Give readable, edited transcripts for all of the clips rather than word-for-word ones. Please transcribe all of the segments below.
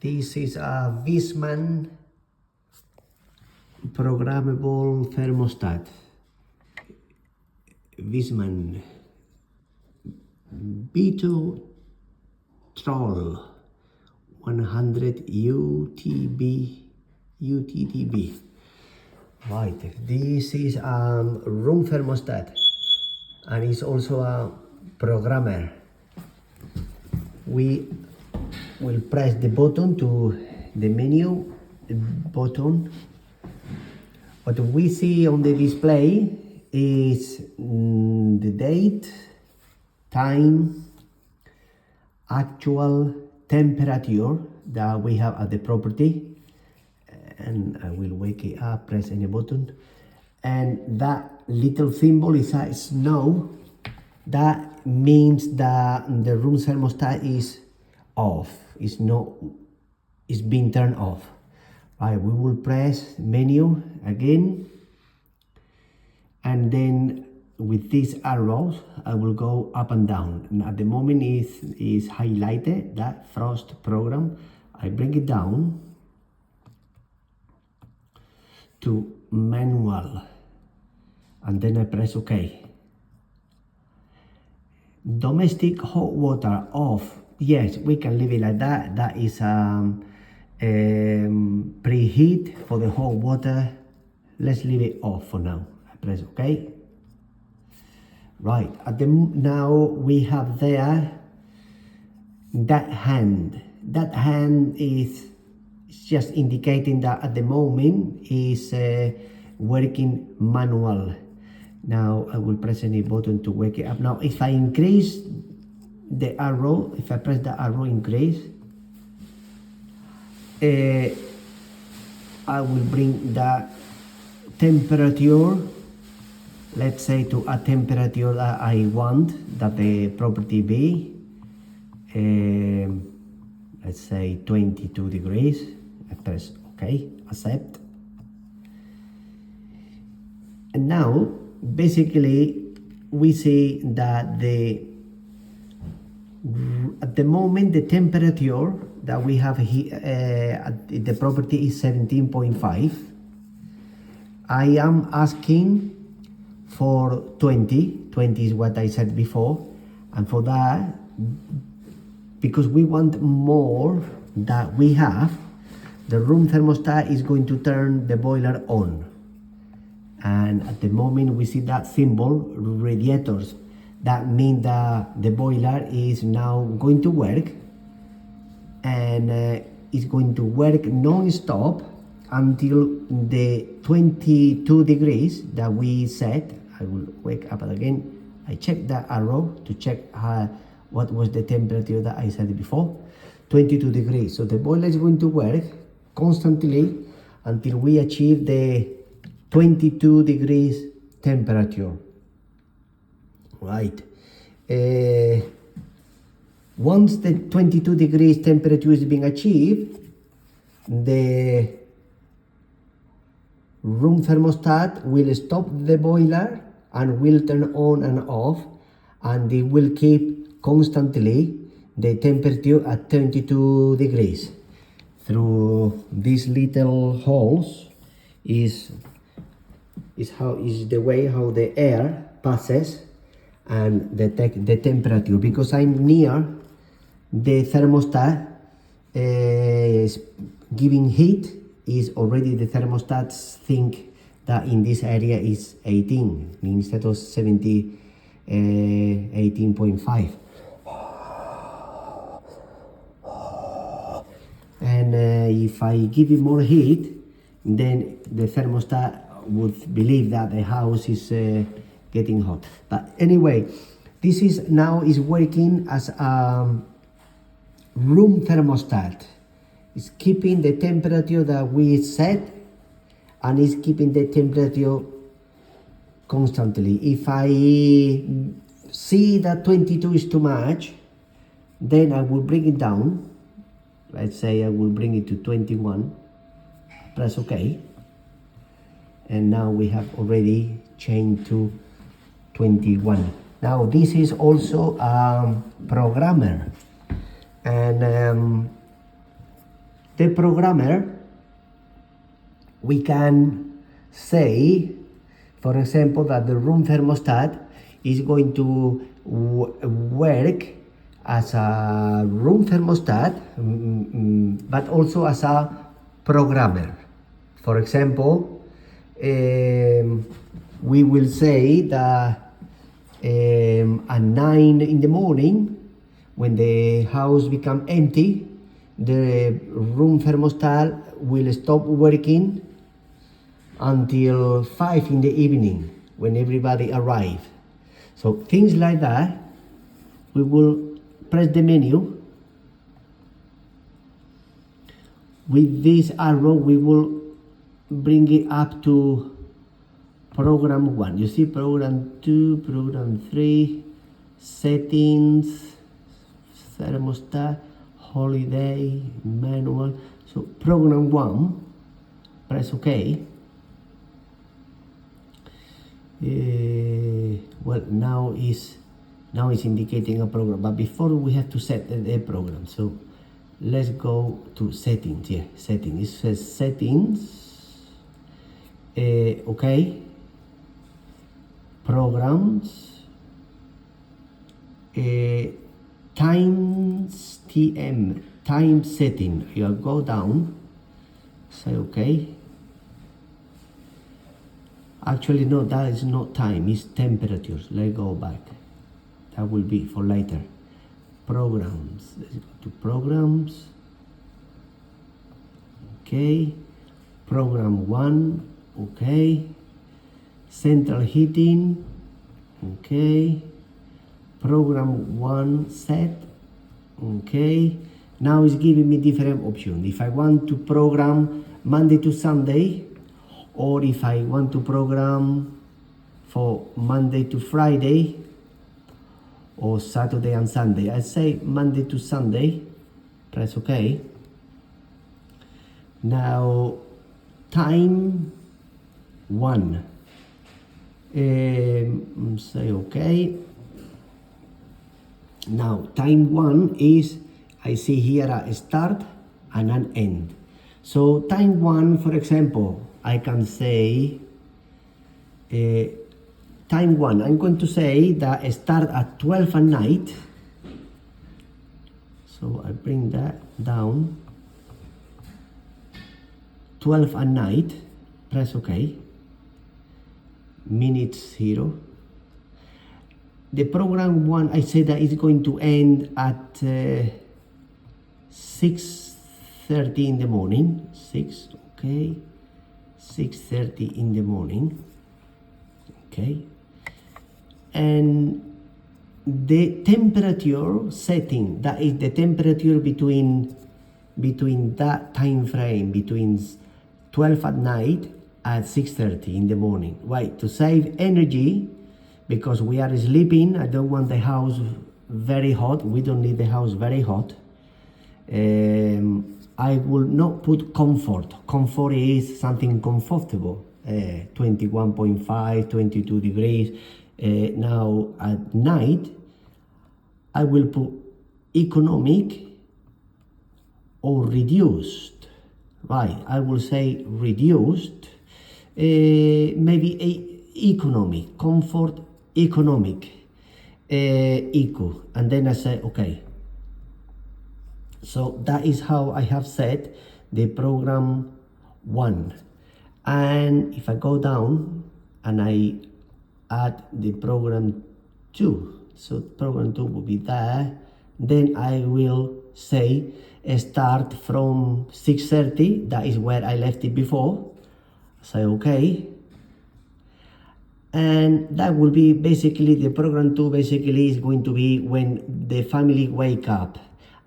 This is a Viessmann programmable thermostat. Viessmann VITOTROL 100 UTTB. Right, this is a room thermostat and it's also a programmer. We will press the button to the menu button. What we see on the display is the date, time, actual temperature that we have at the property, and I will wake it up, press any button, and that little symbol is a snow. That means that the room thermostat is off, it's being turned off. Right, we will press menu again, and then with these arrows I will go up and down, and at the moment is highlighted that frost program. I bring it down to manual and then I press OK. Domestic hot water off. Yes, we can leave it like that. That is preheat for the hot water. Let's leave it off for now. I press OK. Right, now we have there that hand. That hand is just indicating that at the moment is working manual. Now I will press any button to wake it up. Now if I increase the arrow, if I press the arrow increase, I will bring the temperature, let's say, to a temperature that I want that the property be. Let's say 22 degrees. I press OK, accept. And now basically we see that at the moment the temperature that we have here at the property is 17.5. I am asking for 20 is what I said before, and for that, because we want more that we have, the room thermostat is going to turn the boiler on. And at the moment we see that symbol, radiators. That means that the boiler is now going to work, and it's going to work non-stop until the 22 degrees that we set. I will wake up again. I check that arrow to check what was the temperature that I said before. 22 degrees. So the boiler is going to work constantly until we achieve the 22 degrees temperature. Right. Once the 22 degrees temperature is being achieved, the room thermostat will stop the boiler and will turn on and off, and it will keep constantly the temperature at 22 degrees. Through these little holes is the way how the air passes and detect the temperature. Because I'm near the thermostat is giving heat, is already the thermostats think that in this area is 18 instead of 18.5. And if I give it more heat, then the thermostat would believe that the house is getting hot. But anyway, this is now working as a room thermostat. It's keeping the temperature that we set, and it's keeping the temperature constantly. If I see that 22 is too much, then I will bring it down. Let's say I will bring it to 21. Press OK. And now we have already changed to 21. Now this is also a programmer, and the programmer, we can say, for example, that the room thermostat is going to work as a room thermostat, but also as a programmer. For example, we will say that at 9 in the morning, when the house becomes empty, the room thermostat will stop working until 5 in the evening when everybody arrives. So things like that, we will press the menu. With this arrow, we will bring it up to program 1. You see program 2, program 3, settings, thermostat, holiday, manual. So program 1, press OK. Well, now is indicating a program, but before we have to set a program. So let's go to settings. Yeah, settings. It says settings. Okay. Programs. Times TM. Time setting. You go down. Say okay. Actually, no, that is not time. It's temperatures. Let's go back. That will be for later. Programs. Let's go to programs. Okay. Program 1. Okay. Central heating. Okay. Program 1 set. Okay. Now it's giving me different options. If I want to program Monday to Sunday, or if I want to program for Monday to Friday, or Saturday and Sunday. I say Monday to Sunday, press OK. Now, time 1, say OK. Now, time 1 is, I see here a start and an end. So time 1, for example, I can say time 1, I'm going to say that start at 12 at night. So I bring that down. 12 at night, press OK. Minutes 0. The program 1, I say that it's going to end at 6:30 in the morning. 6, okay. 6:30 in the morning. Okay. And the temperature setting, that is the temperature between that time frame, between 12 at night at 6:30 in the morning. Why? To save energy, because we are sleeping. I don't want the house very hot. We don't need the house very hot. I will not put comfort. Comfort is something comfortable. 21.5, 22 degrees. Now at night, I will put economic or reduced. Right, I will say reduced. Maybe economic, comfort, economic, eco. And then I say, okay. So that is how I have set the program 1. And if I go down and I add the program 2, so program 2 will be there, then I will say start from 6:30, that is where I left it before. Say okay. And that will be basically the program 2 basically is going to be when the family wake up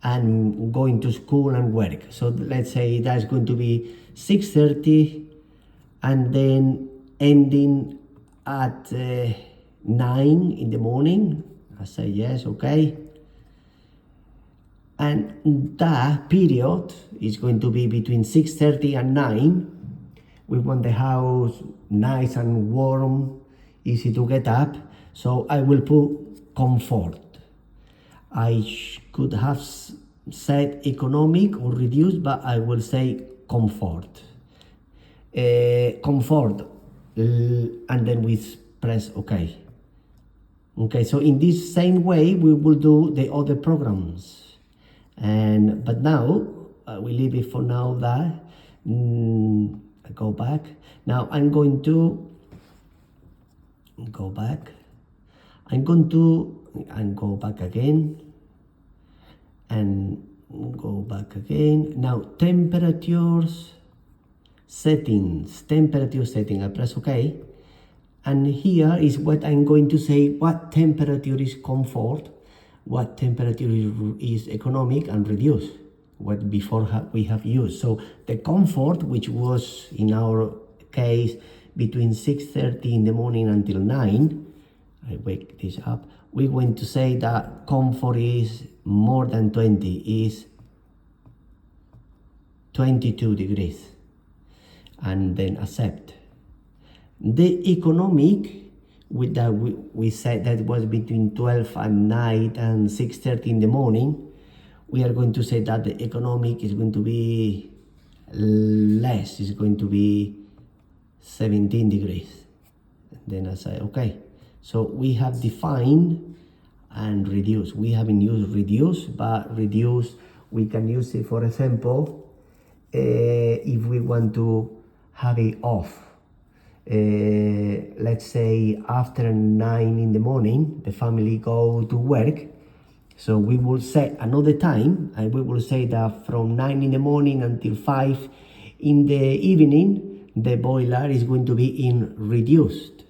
and going to school and work. So let's say that's going to be 6:30 and then ending at 9 in the morning. I say yes, okay. And that period is going to be between 6:30 and 9. We want the house nice and warm, easy to get up. So I will put comfort. I could have set economic or reduce, but I will say comfort. Comfort, and then we press OK. Okay, so in this same way we will do the other programs, but now we leave it for now. That I go back. Now I'm going to go back. I'm going to go back again and go back again. Now temperatures settings, temperature setting. I press OK. And here is what I'm going to say, what temperature is comfort, what temperature is economic and reduce, what before we have used. So the comfort, which was in our case between 6:30 in the morning until 9, I wake this up, we're going to say that comfort is more than 20, is 22 degrees, and then accept. The economic, with that we said that was between 12 at night and 6:30 in the morning. We are going to say that the economic is going to be less, is going to be 17 degrees. And then I say okay. So we have defined and reduce. We haven't used reduce, but reduce we can use it, for example, if we want to have it off. Let's say after 9 in the morning the family go to work, so we will set another time and we will say that from 9 in the morning until 5 in the evening the boiler is going to be in reduced,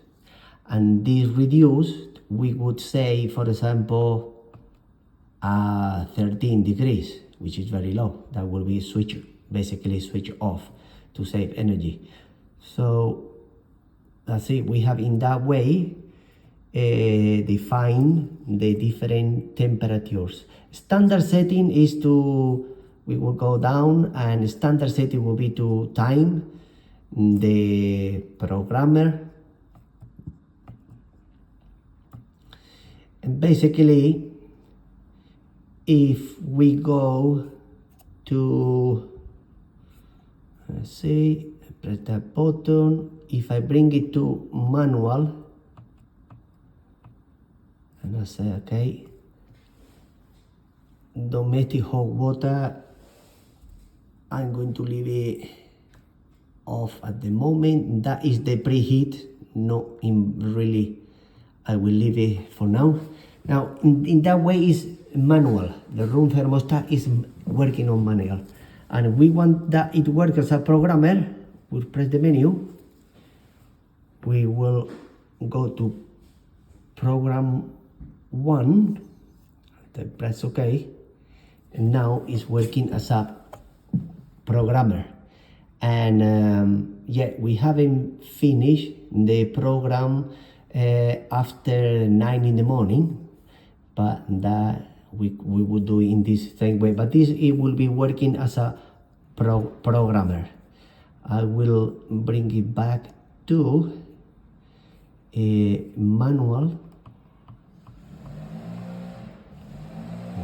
and this reduced we would say, for example, 13 degrees, which is very low. That will be basically switch off to save energy. So that's it. We have in that way define the different temperatures. Standard setting is we will go down, and standard setting will be to time the programmer. And basically, if we go to, let's see, press that button. If I bring it to manual and I say okay, domestic hot water, I'm going to leave it off at the moment. That is the preheat, not in really, I will leave it for now. Now in that way is manual. The room thermostat is working on manual, and we want that it works as a programmer. We'll press the menu. We will go to program 1, then press OK, and now it's working as a programmer. And yeah, we haven't finished the program after 9 in the morning, but that we would do in this same way. But it will be working as a programmer. I will bring it back to manual.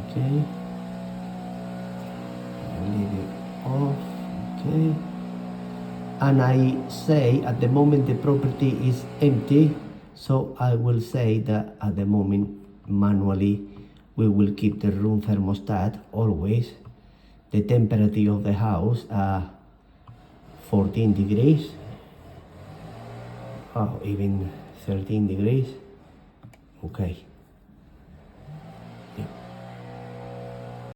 Okay, leave it off. Okay, and I say at the moment the property is empty, so I will say that at the moment manually we will keep the room thermostat always the temperature of the house 14 degrees, or even 13 degrees. Okay.